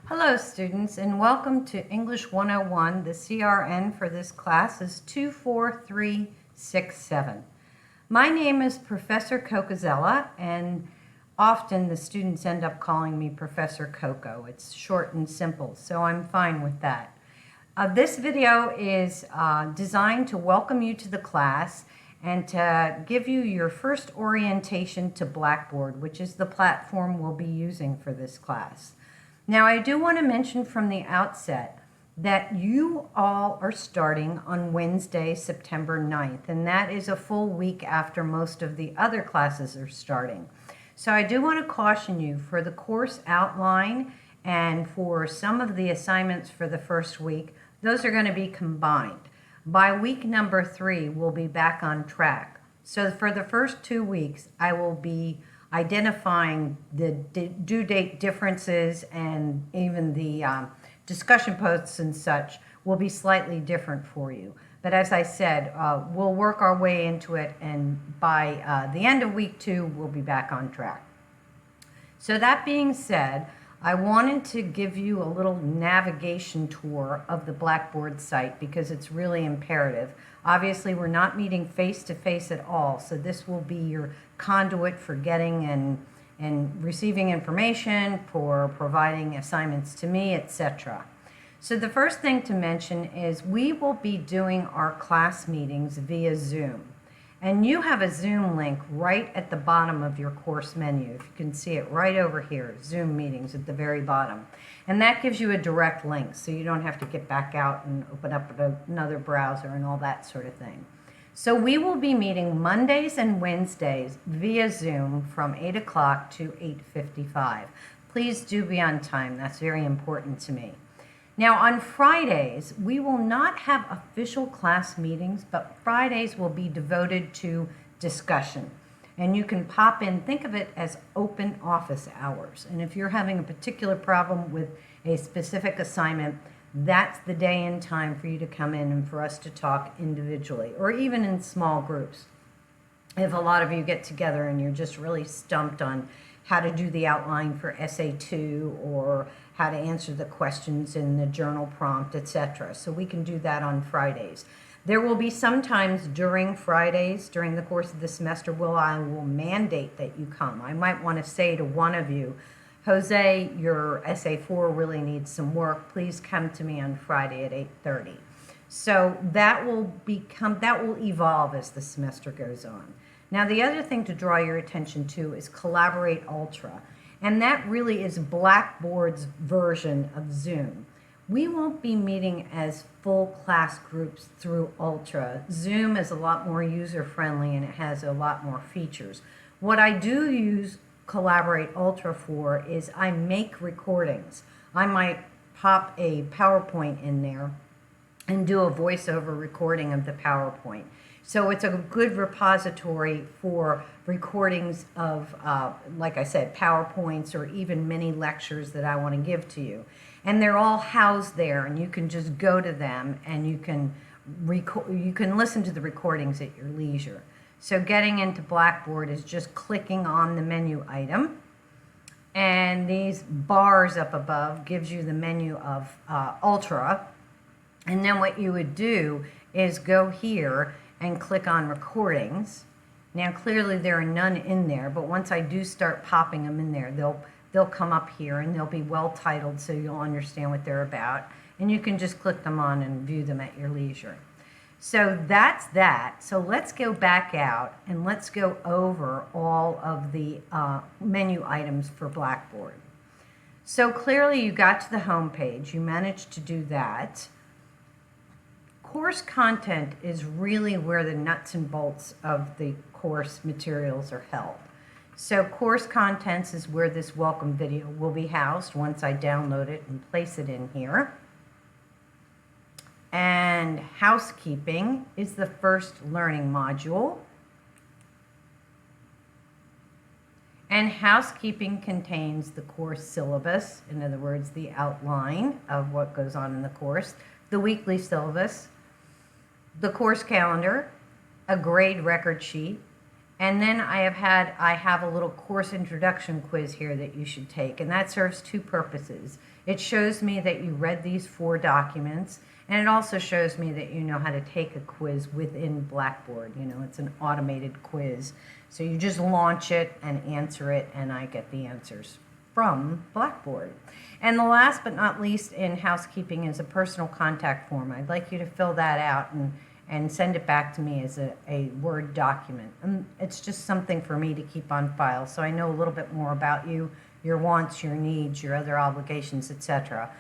Hello students and welcome to English 101. The CRN for this class is 24367. My name is Professor Cocazella and often the students end up calling me Professor Coco. It's short and simple, so I'm fine with that. This video is designed to welcome you to the class and to give you your first orientation to Blackboard, which is the platform we'll be using for this class. Now, I do want to mention from the outset that you all are starting on Wednesday, September 9th, and that is a full week after most of the other classes are starting. So I do want to caution you for the course outline and for some of the assignments for the first week, those are going to be combined. By week number 3, we'll be back on track. So for the first 2 weeks, I will be identifying the due date differences, and even the discussion posts and such will be slightly different for you. But as I said, we'll work our way into it, and by the end of week 2, we'll be back on track. So that being said, I wanted to give you a little navigation tour of the Blackboard site because it's really imperative. Obviously, we're not meeting face-to-face at all, so this will be your conduit for getting and receiving information, for providing assignments to me, etc. So the first thing to mention is we will be doing our class meetings via Zoom. And you have a Zoom link right at the bottom of your course menu. If you can see it right over here, Zoom meetings at the very bottom. And that gives you a direct link, so you don't have to get back out and open up another browser and all that sort of thing. So we will be meeting Mondays and Wednesdays via Zoom from 8 o'clock to 8:55. Please do be on time. That's very important to me. Now, on Fridays, we will not have official class meetings, but Fridays will be devoted to discussion. And you can pop in, think of it as open office hours. And if you're having a particular problem with a specific assignment, that's the day and time for you to come in and for us to talk individually, or even in small groups. If a lot of you get together and you're just really stumped on how to do the outline for Essay 2 or how to answer the questions in the journal prompt, etc. So we can do that on Fridays. There will be some times during Fridays, during the course of the semester, I will mandate that you come. I might want to say to one of you, Jose, your Essay 4 really needs some work. Please come to me on Friday at 8:30. So that will evolve as the semester goes on. Now, the other thing to draw your attention to is Collaborate Ultra, and that really is Blackboard's version of Zoom. We won't be meeting as full class groups through Ultra. Zoom is a lot more user-friendly and it has a lot more features. What I do use Collaborate Ultra for is I make recordings. I might pop a PowerPoint in there and do a voiceover recording of the PowerPoint. So it's a good repository for recordings of, like I said, PowerPoints or even mini lectures that I want to give to you. And they're all housed there, and you can just go to them and you can listen to the recordings at your leisure. So getting into Blackboard is just clicking on the menu item, and these bars up above gives you the menu of Ultra. And then what you would do is go here and click on recordings. Now clearly there are none in there, but once I do start popping them in there, they'll come up here and they'll be well titled so you'll understand what they're about, and you can just click them on and view them at your leisure. So that's that. So let's go back out and let's go over all of the menu items for Blackboard. So clearly you got to the home page, you managed to do that. Course content is really where the nuts and bolts of the course materials are held. So course contents is where this welcome video will be housed once I download it and place it in here. And housekeeping is the first learning module. And housekeeping contains the course syllabus, in other words, the outline of what goes on in the course, the weekly syllabus, the course calendar, a grade record sheet, And then I have a little course introduction quiz here that you should take, and that serves two purposes. It shows me that you read these 4 documents, and it also shows me that you know how to take a quiz within Blackboard. You know, it's an automated quiz. So you just launch it and answer it, and I get the answers from Blackboard. And the last but not least in housekeeping is a personal contact form. I'd like you to fill that out and send it back to me as a Word document. And it's just something for me to keep on file so I know a little bit more about you, your wants, your needs, your other obligations, etc.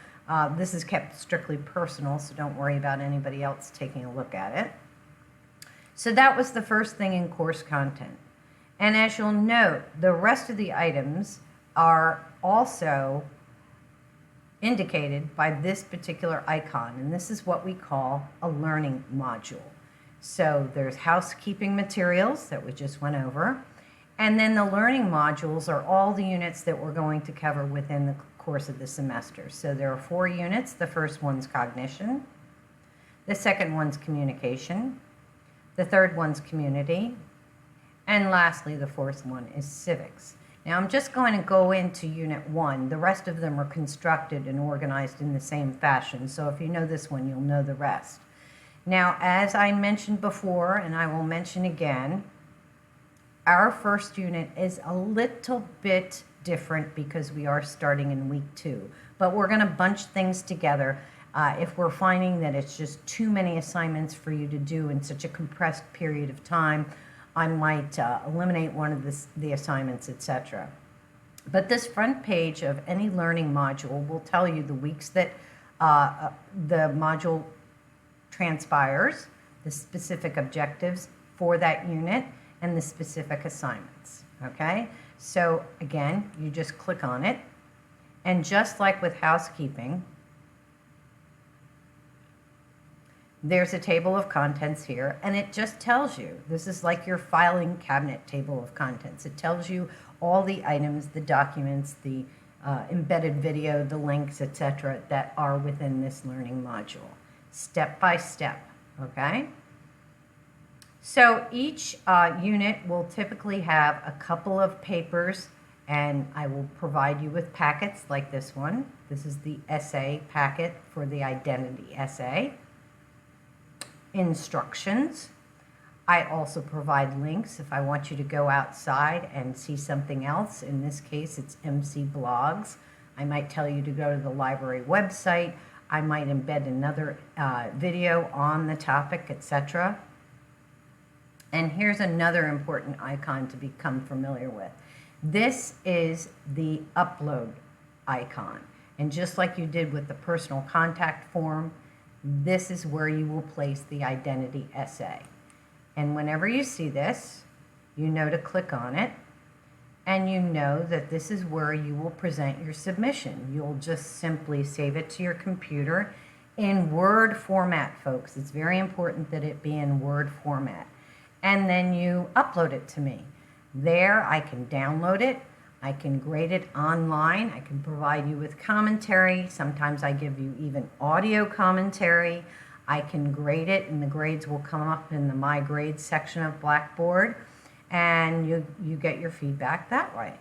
This is kept strictly personal, so don't worry about anybody else taking a look at it. So that was the first thing in course content. And as you'll note, the rest of the items are also indicated by this particular icon, and this is what we call a learning module. So there's housekeeping materials that we just went over, and then the learning modules are all the units that we're going to cover within the course of the semester. So there are 4 units. The first one's cognition, the second one's communication, the third one's community, and lastly the 4th one is civics. Now I'm just going to go into Unit 1. The rest of them are constructed and organized in the same fashion, so if you know this one, you'll know the rest. Now, as I mentioned before, and I will mention again, our first unit is a little bit different because we are starting in week 2, but we're going to bunch things together. If we're finding that it's just too many assignments for you to do in such a compressed period of time, I might eliminate one of the assignments, etc. But this front page of any learning module will tell you the weeks that the module transpires, the specific objectives for that unit, and the specific assignments, okay? So again, you just click on it, and just like with housekeeping, there's a table of contents here, and it just tells you, this is like your filing cabinet table of contents. It tells you all the items, the documents, the embedded video, the links, etc., that are within this learning module, step by step, okay? So each unit will typically have a couple of papers, and I will provide you with packets like this one. This is the essay packet for the identity essay. Instructions. I also provide links if I want you to go outside and see something else. In this case, it's MC Blogs. I might tell you to go to the library website. I might embed another video on the topic, etc. And here's another important icon to become familiar with. This is the upload icon. And just like you did with the personal contact form, this is where you will place the identity essay. And whenever you see this, you know to click on it, and you know that this is where you will present your submission. You'll just simply save it to your computer in Word format, folks. It's very important that it be in Word format. And then you upload it to me. There, I can download it. I can grade it online. I can provide you with commentary. Sometimes I give you even audio commentary. I can grade it, and the grades will come up in the My Grades section of Blackboard, and you get your feedback that way.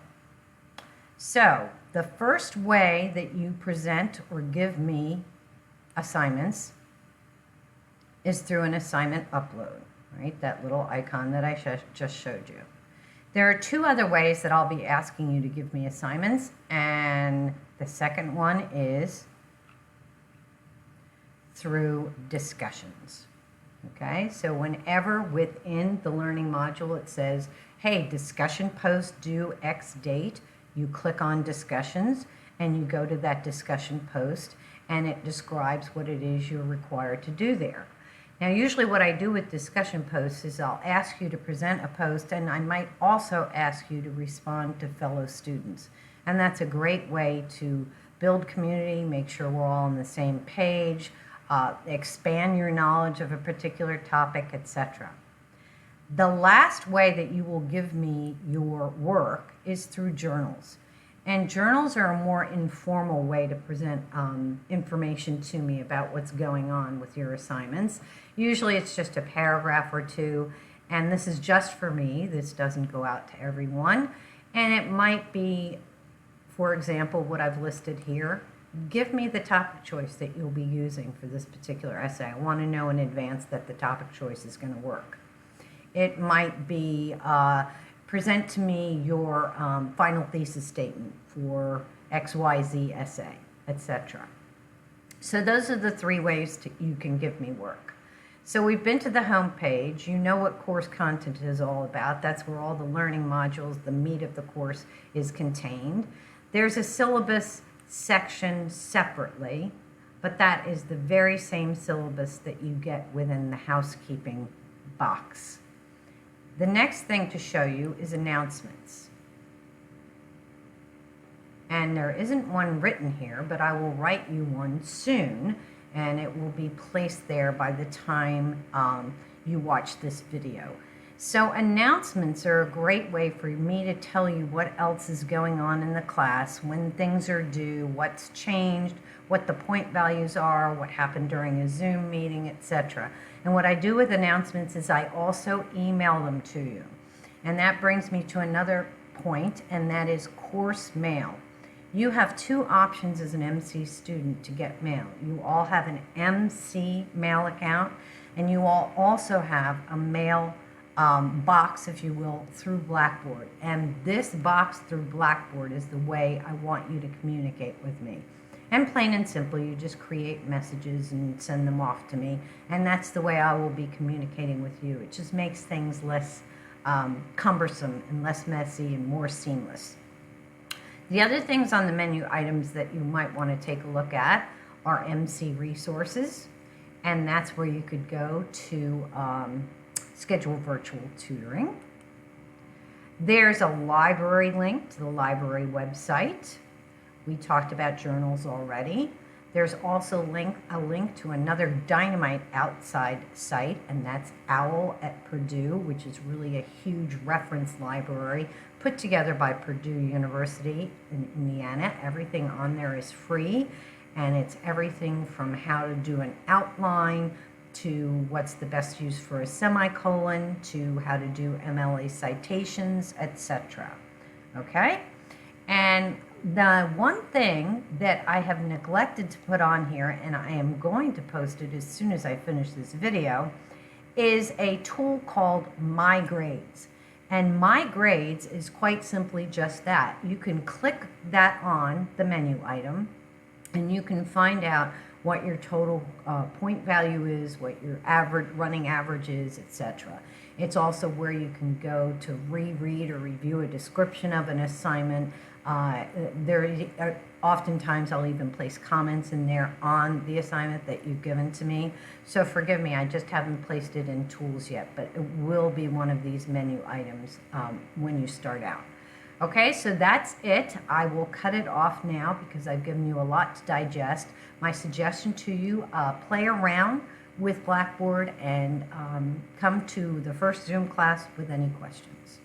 So the first way that you present or give me assignments is through an assignment upload, right? That little icon that I just showed you. There are 2 other ways that I'll be asking you to give me assignments, and the second one is through discussions. Okay, so whenever within the learning module it says, hey, discussion post due X date, you click on discussions and you go to that discussion post, and it describes what it is you're required to do there. Now, usually what I do with discussion posts is I'll ask you to present a post, and I might also ask you to respond to fellow students. And that's a great way to build community, make sure we're all on the same page, expand your knowledge of a particular topic, etc. The last way that you will give me your work is through journals. And journals are a more informal way to present information to me about what's going on with your assignments. Usually it's just a paragraph or 2, And this is just for me. This doesn't go out to everyone. And it might be, for example, what I've listed here. Give me the topic choice that you'll be using for this particular essay. I want to know in advance that the topic choice is going to work. It might be present to me your final thesis statement for XYZ essay, etc. So those are the 3 ways you can give me work. So we've been to the home page. You know what course content is all about. That's where all the learning modules, the meat of the course, is contained. There's a syllabus section separately, but that is the very same syllabus that you get within the housekeeping box. The next thing to show you is announcements. And there isn't one written here, but I will write you one soon, and it will be placed there by the time you watch this video. So announcements are a great way for me to tell you what else is going on in the class, when things are due, what's changed, what the point values are, what happened during a Zoom meeting, etc. And what I do with announcements is I also email them to you. And that brings me to another point, and that is course mail. You have 2 options as an MC student to get mail. You all have an MC mail account, and you all also have a mail box, if you will, through Blackboard. And this box through Blackboard is the way I want you to communicate with me. And plain and simple, you just create messages and send them off to me. And that's the way I will be communicating with you. It just makes things less cumbersome and less messy and more seamless. The other things on the menu items that you might want to take a look at are MC resources. And that's where you could go to schedule virtual tutoring. There's a library link to the library website. We talked about journals already. There's also a link to another Dynamite outside site, and that's OWL at Purdue, which is really a huge reference library put together by Purdue University in Indiana. Everything on there is free, and it's everything from how to do an outline to what's the best use for a semicolon, to how to do MLA citations, etc. Okay? And the one thing that I have neglected to put on here, and I am going to post it as soon as I finish this video, is a tool called My Grades. And My Grades is quite simply just that. You can click that on the menu item, and you can find out what your total point value is, what your running average is, etc. It's also where you can go to reread or review a description of an assignment. Oftentimes I'll even place comments in there on the assignment that you've given to me. So forgive me, I just haven't placed it in tools yet, but it will be one of these menu items when you start out. Okay, so that's it. I will cut it off now because I've given you a lot to digest. My suggestion to you, play around with Blackboard and come to the first Zoom class with any questions.